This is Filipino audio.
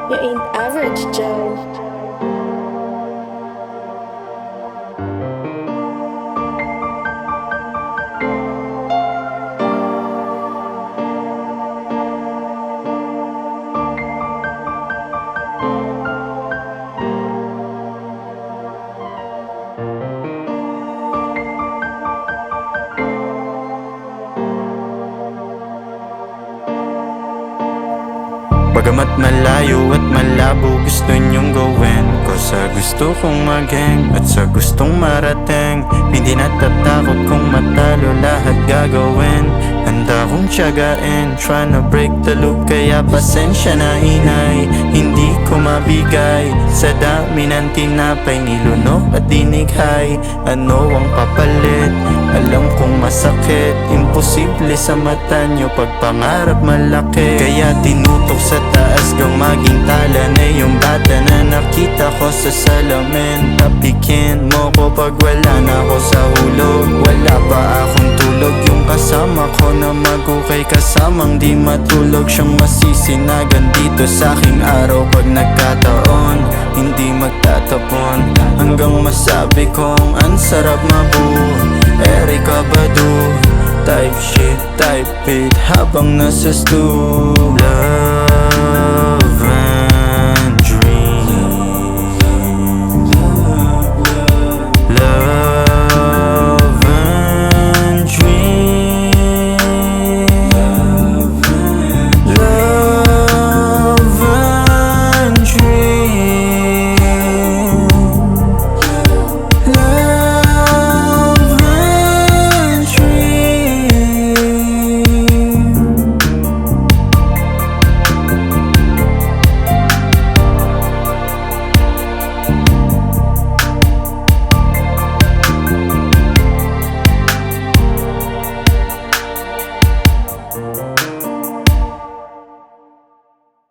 You ain't average, Joe. Bagamat malayo at malabo, gusto niyong gawin ko sa gusto kong mag-hang at sa gustong marating. Hindi natatakot kung matalo, lahat gagawin. Handa kong tiyagain, tryna break the loop. Kaya pasensya na inay, hindi ko mabigay sa dami ng tinapay, nilunok at dinighay. Ano ang papalit? Alam kong masakit, imposible sa mata nyo pag pangarap malaki. Kaya tinutok sa taas kang maging tala na yung bata na nakita ko sa salamin. Tapikin mo ko pag wala na ako sa hulog. Wala pa akong tulog, yung kasama ko na magukay, kasamang di matulog. Siyang masisinagan dito sa aking araw pag nagkataon, hindi magtatapon. Hanggang masabi kong ang sarap mabuo. Erika Badu, type shit, type it habang nasa stool.